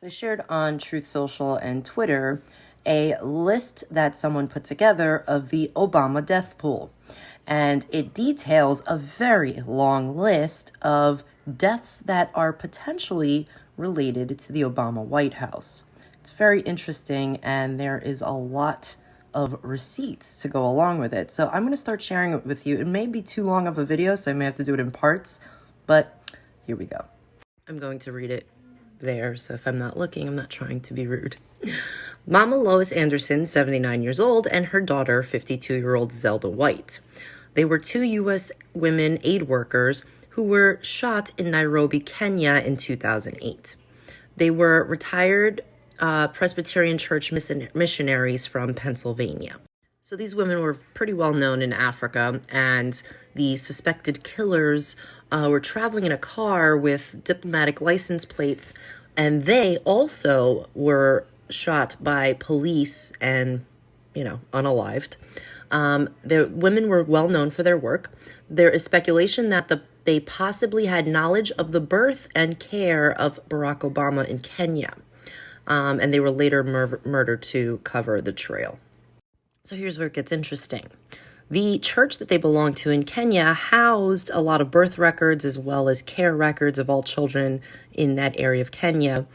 So I shared on Truth Social and Twitter a list that someone put together of the Obama death pool. And it details a very long list of deaths that are potentially related to the Obama White House. It's very interesting, and there is a lot of receipts to go along with it. So I'm going to start sharing it with you. It may be too long of a video, so I may have to do it in parts, but here we go. I'm going to read it there, so if I'm not looking, I'm not trying to be rude. Mama Lois Anderson, 79 years old, and her daughter, 52-year-old Zelda White. They were two U.S. women aid workers who were shot in Nairobi, Kenya in 2008. They were retired Presbyterian Church missionaries from Pennsylvania. So these women were pretty well known in Africa, and the suspected killers were traveling in a car with diplomatic license plates, and they also were shot by police and, unalived. The women were well known for their work. There is speculation that they possibly had knowledge of the birth and care of Barack Obama in Kenya, and they were later murdered to cover the trail. So here's where it gets interesting. The church that they belonged to in Kenya housed a lot of birth records as well as care records of all children in that area of Kenya.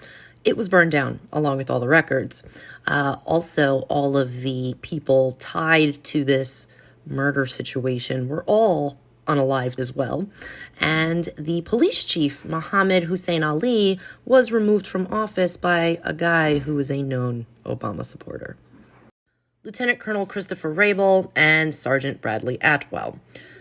It was burned down along with all the records. Also, all of the people tied to this murder situation were all unalived as well. And the police chief, Mohammed Hussein Ali, was removed from office by a guy who was a known Obama supporter. Lieutenant Colonel Christopher Rabel, and Sergeant Bradley Atwell.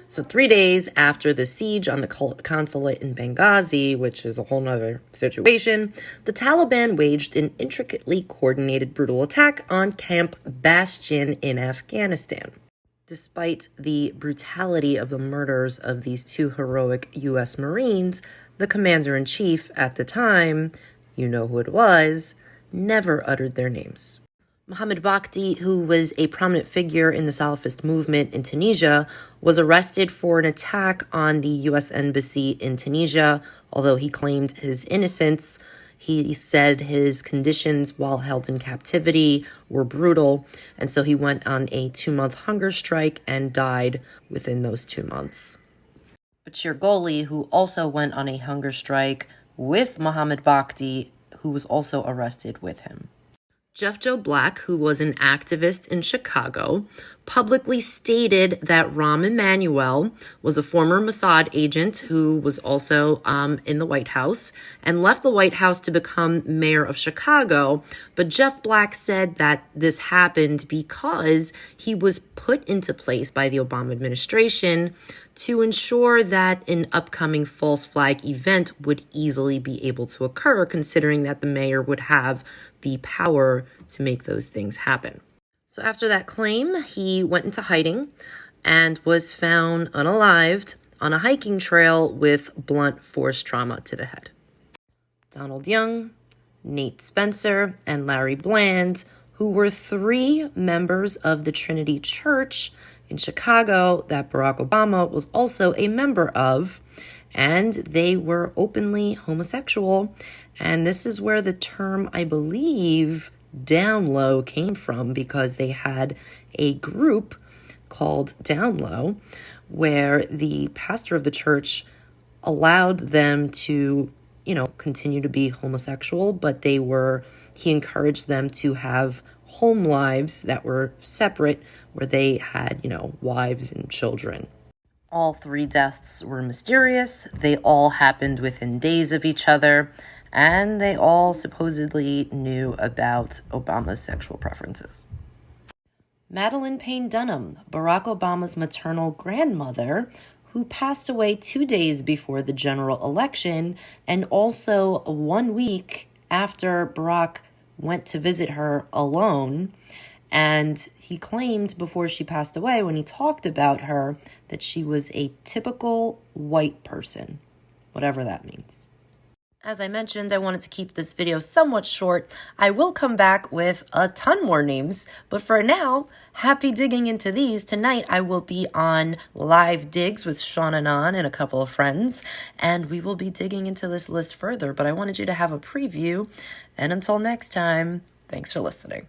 So 3 days after the siege on the consulate in Benghazi, which is a whole nother situation, the Taliban waged an intricately coordinated brutal attack on Camp Bastion in Afghanistan. Despite the brutality of the murders of these two heroic U.S. Marines, the commander-in-chief at the time, you know who it was, never uttered their names. Mohammed Bakhti, who was a prominent figure in the Salafist movement in Tunisia, was arrested for an attack on the U.S. Embassy in Tunisia. Although he claimed his innocence, he said his conditions while held in captivity were brutal, and so he went on a 2-month hunger strike and died within those 2 months. Bashir Gholi, who also went on a hunger strike with Mohammed Bakhti, who was also arrested with him. Jeff Joe Black, who was an activist in Chicago, publicly stated that Rahm Emanuel was a former Mossad agent who was also in the White House and left the White House to become mayor of Chicago. But Jeff Black said that this happened because he was put into place by the Obama administration to ensure that an upcoming false flag event would easily be able to occur, considering that the mayor would have the power to make those things happen. So after that claim, he went into hiding and was found unalived on a hiking trail with blunt force trauma to the head. Donald Young, Nate Spencer, and Larry Bland, who were 3 members of the Trinity Church in Chicago that Barack Obama was also a member of, and they were openly homosexual. And this is where the term, I believe, Down Low came from, because they had a group called Down Low where the pastor of the church allowed them to, continue to be homosexual, but he encouraged them to have home lives that were separate, where they had, wives and children. All 3 deaths were mysterious. They all happened within days of each other, and they all supposedly knew about Obama's sexual preferences. Madeline Dunham, Barack Obama's maternal grandmother, who passed away 2 days before the general election, and also 1 week after Barack went to visit her alone. And he claimed before she passed away, when he talked about her, that she was a typical white person, whatever that means. As I mentioned, I wanted to keep this video somewhat short. I will come back with a ton more names, but for now, happy digging into these. Tonight, I will be on live digs with Sean Anon and a couple of friends, and we will be digging into this list further, but I wanted you to have a preview. And until next time, thanks for listening.